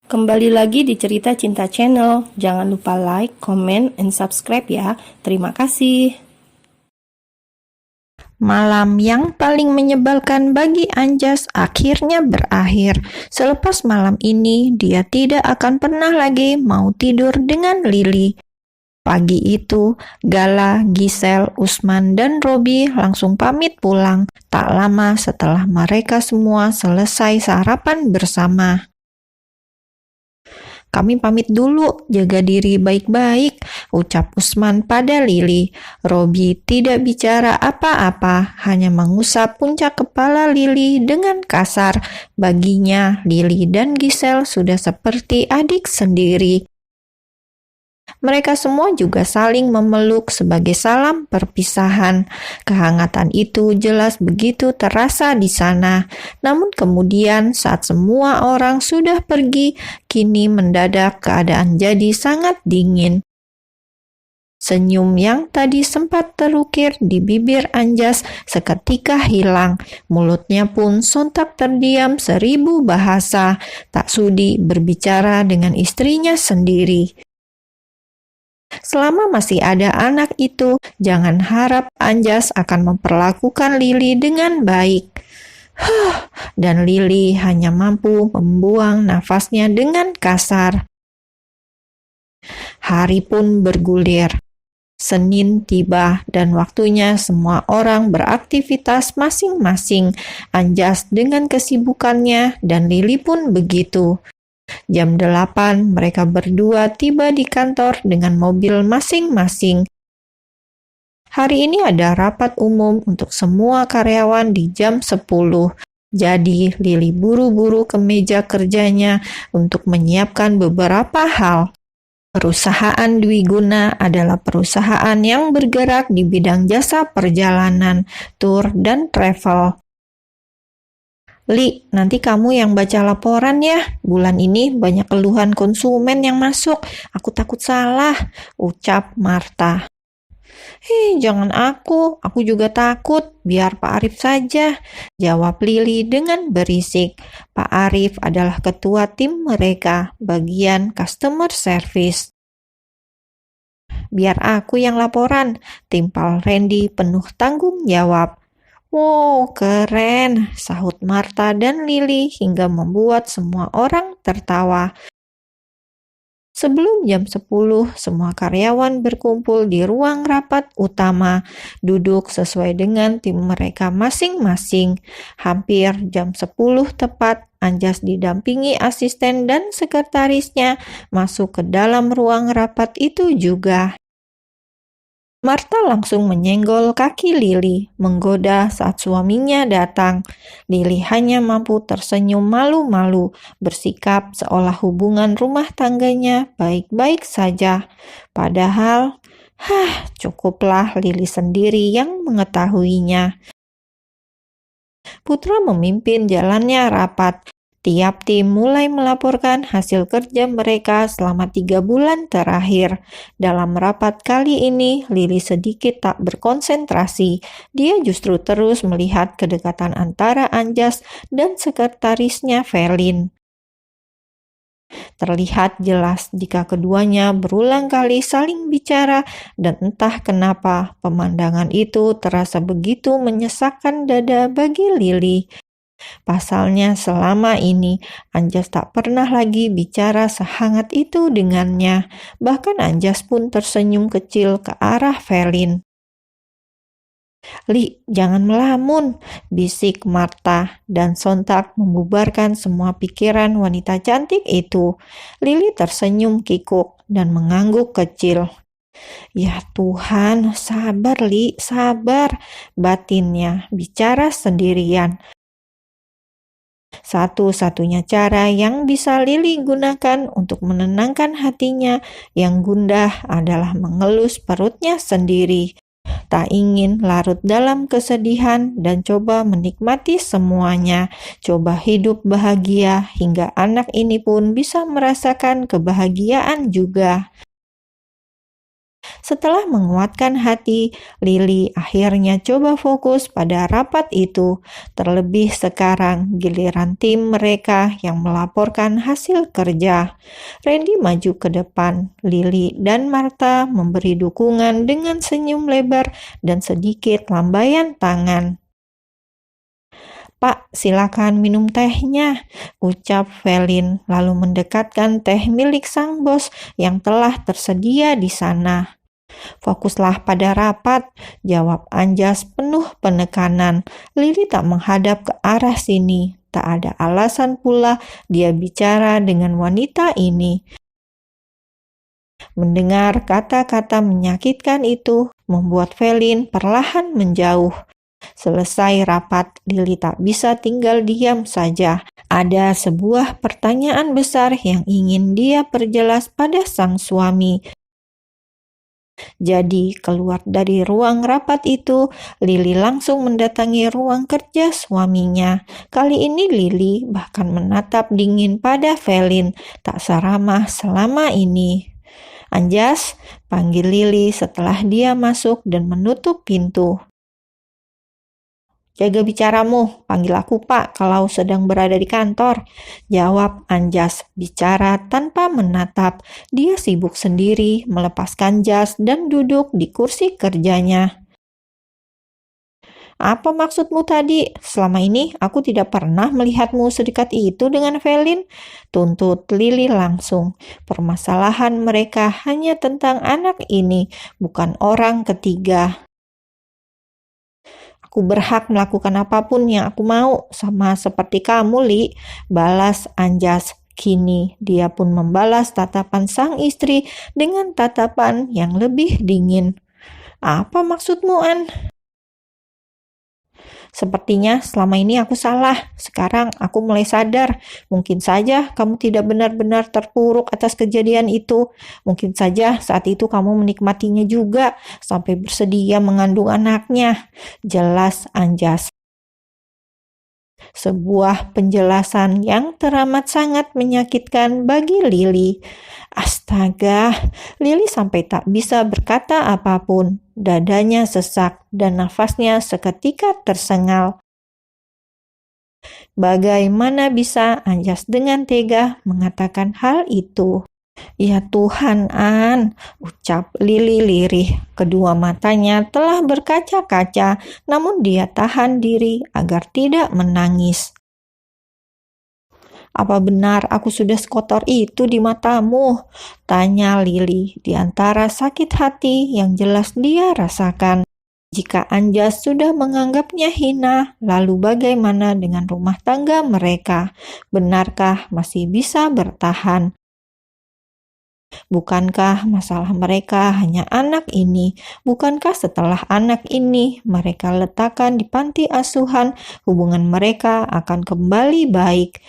Kembali lagi di Cerita Cinta Channel. Jangan lupa like, comment, and subscribe ya. Terima kasih. Malam yang paling menyebalkan bagi Anjas akhirnya berakhir. Selepas malam ini, dia tidak akan pernah lagi mau tidur dengan Lily. Pagi itu, Gala, Giselle, Usman, dan Robi langsung pamit pulang. Tak lama setelah mereka semua selesai sarapan bersama. "Kami pamit dulu, jaga diri baik-baik," ucap Usman pada Lily. Robi tidak bicara apa-apa, hanya mengusap puncak kepala Lily dengan kasar. Baginya, Lily dan Giselle sudah seperti adik sendiri. Mereka semua juga saling memeluk sebagai salam perpisahan. Kehangatan itu jelas begitu terasa di sana. Namun kemudian saat semua orang sudah pergi, kini mendadak keadaan jadi sangat dingin. Senyum yang tadi sempat terukir di bibir Anjas seketika hilang. Mulutnya pun sontak terdiam 1000 bahasa, tak sudi berbicara dengan istrinya sendiri. Selama masih ada anak itu, jangan harap Anjas akan memperlakukan Lily dengan baik. Dan Lily hanya mampu membuang nafasnya dengan kasar. Hari pun bergulir. Senin tiba dan waktunya semua orang beraktivitas masing-masing. Anjas dengan kesibukannya dan Lily pun begitu. Jam 8 mereka berdua tiba di kantor dengan mobil masing-masing. Hari ini ada rapat umum untuk semua karyawan di jam 10. Jadi Lily buru-buru ke meja kerjanya untuk menyiapkan beberapa hal. Perusahaan Dwiguna adalah perusahaan yang bergerak di bidang jasa perjalanan, tur, dan travel. "Li, nanti kamu yang baca laporan ya. Bulan ini banyak keluhan konsumen yang masuk. Aku takut salah," ucap Marta. Jangan aku juga takut. Biar Pak Arif saja," jawab Lily dengan berisik. Pak Arif adalah ketua tim mereka, bagian customer service. "Biar aku yang laporan," timpal Randy penuh tanggung jawab. "Wow, keren," sahut Marta dan Lily hingga membuat semua orang tertawa. Sebelum jam 10, semua karyawan berkumpul di ruang rapat utama, duduk sesuai dengan tim mereka masing-masing. Hampir jam 10 tepat, Anjas didampingi asisten dan sekretarisnya masuk ke dalam ruang rapat itu juga. Marta langsung menyenggol kaki Lily, menggoda saat suaminya datang. Lily hanya mampu tersenyum malu-malu, bersikap seolah hubungan rumah tangganya baik-baik saja. Padahal, cukuplah Lily sendiri yang mengetahuinya. Putra memimpin jalannya rapat. Tiap tim mulai melaporkan hasil kerja mereka selama 3 bulan terakhir. Dalam rapat kali ini, Lily sedikit tak berkonsentrasi. Dia justru terus melihat kedekatan antara Anjas dan sekretarisnya Velin. Terlihat jelas jika keduanya berulang kali saling bicara dan entah kenapa pemandangan itu terasa begitu menyesakkan dada bagi Lily. Pasalnya selama ini Anjas tak pernah lagi bicara sehangat itu dengannya. Bahkan Anjas pun tersenyum kecil ke arah Velin. "Li, jangan melamun," bisik Marta dan sontak membubarkan semua pikiran wanita cantik itu. Lily tersenyum kikuk dan mengangguk kecil. "Ya Tuhan, sabar Li, sabar," batinnya bicara sendirian. Satu-satunya cara yang bisa Lily gunakan untuk menenangkan hatinya yang gundah adalah mengelus perutnya sendiri. Tak ingin larut dalam kesedihan dan coba menikmati semuanya. Coba hidup bahagia hingga anak ini pun bisa merasakan kebahagiaan juga. Setelah menguatkan hati, Lily akhirnya coba fokus pada rapat itu. Terlebih sekarang giliran tim mereka yang melaporkan hasil kerja. Randy maju ke depan. Lily dan Martha memberi dukungan dengan senyum lebar dan sedikit lambaian tangan. "Pak, silakan minum tehnya," ucap Velin, lalu mendekatkan teh milik sang bos yang telah tersedia di sana. "Fokuslah pada rapat," jawab Anjas penuh penekanan. Lily tak menghadap ke arah sini. Tak ada alasan pula dia bicara dengan wanita ini. Mendengar kata-kata menyakitkan itu membuat Velin perlahan menjauh. Selesai rapat, Lily tak bisa tinggal diam saja. Ada sebuah pertanyaan besar yang ingin dia perjelas pada sang suami. Jadi, keluar dari ruang rapat itu, Lily langsung mendatangi ruang kerja suaminya. Kali ini Lily bahkan menatap dingin pada Velin, tak seramah selama ini. "Anjas," panggil Lily setelah dia masuk dan menutup pintu. "Jaga bicaramu, panggil aku Pak kalau sedang berada di kantor," jawab Anjas, bicara tanpa menatap. Dia sibuk sendiri melepaskan jas dan duduk di kursi kerjanya. "Apa maksudmu tadi? Selama ini aku tidak pernah melihatmu sedekat itu dengan Velin," tuntut Lily langsung. Permasalahan mereka hanya tentang anak ini, bukan orang ketiga. "Aku berhak melakukan apapun yang aku mau, sama seperti kamu, Li," balas Anjas. Kini dia pun membalas tatapan sang istri dengan tatapan yang lebih dingin. "Apa maksudmu, An?" "Sepertinya selama ini aku salah. Sekarang aku mulai sadar. Mungkin saja kamu tidak benar-benar terpuruk atas kejadian itu. Mungkin saja saat itu kamu menikmatinya juga, sampai bersedia mengandung anaknya," jelas Anjas. Sebuah penjelasan yang teramat sangat menyakitkan bagi Lily. Astaga, Lily sampai tak bisa berkata apapun. Dadanya sesak dan nafasnya seketika tersengal. Bagaimana bisa Anjas dengan tega mengatakan hal itu? "Ya Tuhan, An," ucap Lily lirih. Kedua matanya telah berkaca-kaca, namun dia tahan diri agar tidak menangis. "Apa benar aku sudah sekotor itu di matamu?" tanya Lily di antara sakit hati yang jelas dia rasakan. Jika Anjas sudah menganggapnya hina, lalu bagaimana dengan rumah tangga mereka? Benarkah masih bisa bertahan? Bukankah masalah mereka hanya anak ini? Bukankah setelah anak ini mereka letakkan di panti asuhan, hubungan mereka akan kembali baik?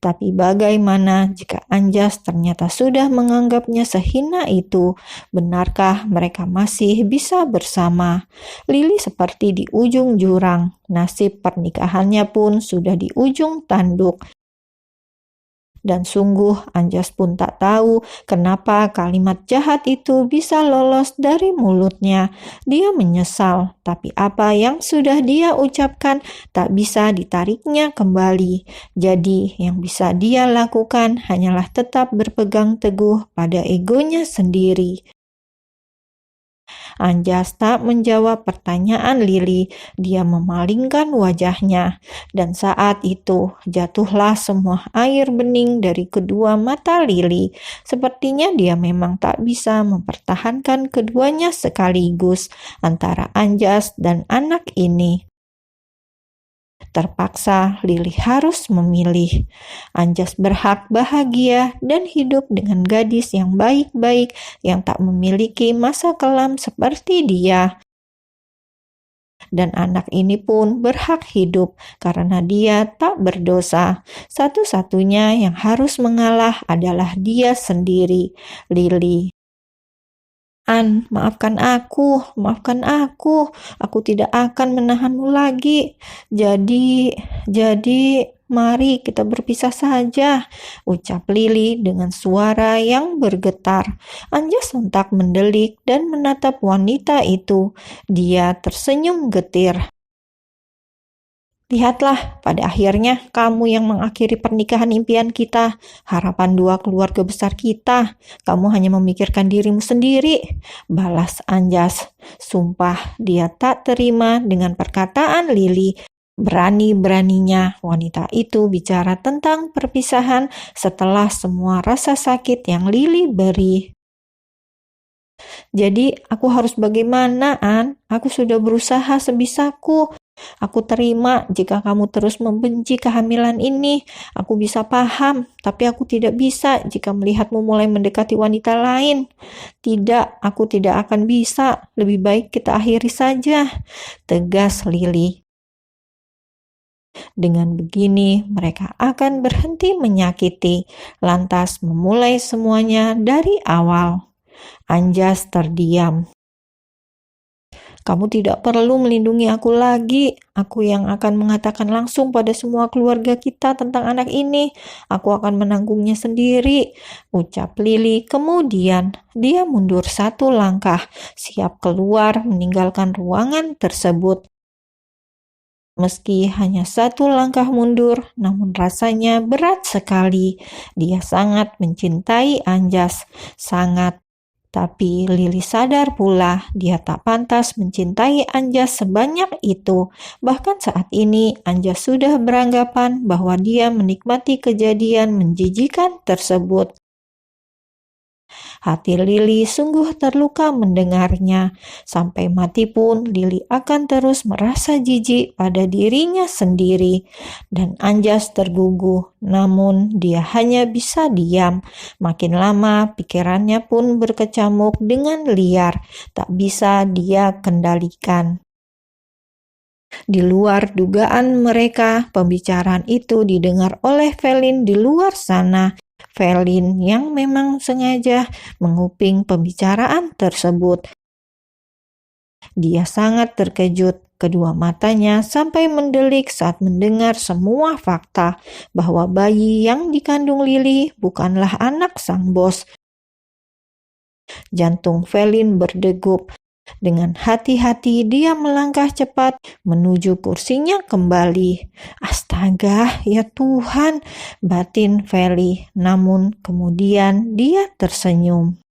Tapi bagaimana jika Anjas ternyata sudah menganggapnya sehina itu? Benarkah mereka masih bisa bersama? Lily seperti di ujung jurang. Nasib pernikahannya pun sudah di ujung tanduk. Dan sungguh Anjas pun tak tahu kenapa kalimat jahat itu bisa lolos dari mulutnya. Dia menyesal, tapi apa yang sudah dia ucapkan tak bisa ditariknya kembali. Jadi yang bisa dia lakukan hanyalah tetap berpegang teguh pada egonya sendiri. Anjas tak menjawab pertanyaan Lily. Dia memalingkan wajahnya. Dan saat itu jatuhlah semua air bening dari kedua mata Lily. Sepertinya dia memang tak bisa mempertahankan keduanya sekaligus, antara Anjas dan anak ini. Terpaksa Lily harus memilih. Anjas berhak bahagia dan hidup dengan gadis yang baik-baik yang tak memiliki masa kelam seperti dia. Dan anak ini pun berhak hidup karena dia tak berdosa. Satu-satunya yang harus mengalah adalah dia sendiri, Lily. "An, maafkan aku. Aku tidak akan menahanmu lagi. Jadi, mari kita berpisah saja, ucap Lili dengan suara yang bergetar. Anjas sontak mendelik dan menatap wanita itu. Dia tersenyum getir. Lihatlah, pada akhirnya kamu yang mengakhiri pernikahan impian kita, harapan dua keluarga besar kita. Kamu hanya memikirkan dirimu sendiri, balas Anjas. Sumpah, dia tak terima dengan perkataan Lili. Berani-beraninya wanita itu bicara tentang perpisahan setelah semua rasa sakit yang Lili beri. Jadi aku harus bagaimana, An? Aku sudah berusaha sebisaku. Aku terima jika kamu terus membenci kehamilan ini. Aku bisa paham, tapi aku tidak bisa jika melihatmu mulai mendekati wanita lain. Tidak, aku tidak akan bisa. Lebih baik kita akhiri saja, tegas Lili. Dengan begini, mereka akan berhenti menyakiti, lantas memulai semuanya dari awal. Anjas terdiam. Kamu tidak perlu melindungi aku lagi. Aku yang akan mengatakan langsung pada semua keluarga kita tentang anak ini. Aku akan menanggungnya sendiri, ucap Lili. Kemudian dia mundur satu langkah, siap keluar meninggalkan ruangan tersebut. Meski hanya satu langkah mundur, namun rasanya berat sekali. Dia sangat mencintai Anjas, sangat. Tapi Lili sadar pula dia tak pantas mencintai Anjas sebanyak itu. Bahkan saat ini Anjas sudah beranggapan bahwa dia menikmati kejadian menjijikan tersebut. Hati Lili sungguh terluka mendengarnya. Sampai mati pun Lili akan terus merasa jijik pada dirinya sendiri. Dan Anjas terguguh, namun dia hanya bisa diam. Makin lama pikirannya pun berkecamuk dengan liar. Tak bisa dia kendalikan. Di luar dugaan mereka, pembicaraan itu didengar oleh Velin di luar sana. Velin yang memang sengaja menguping pembicaraan tersebut. Dia sangat terkejut, kedua matanya sampai mendelik saat mendengar semua fakta bahwa bayi yang dikandung Lili bukanlah anak sang bos. Jantung Velin berdegup. Dengan hati-hati dia melangkah cepat menuju kursinya kembali. Astaga, ya Tuhan, batin Feli. Namun kemudian dia tersenyum.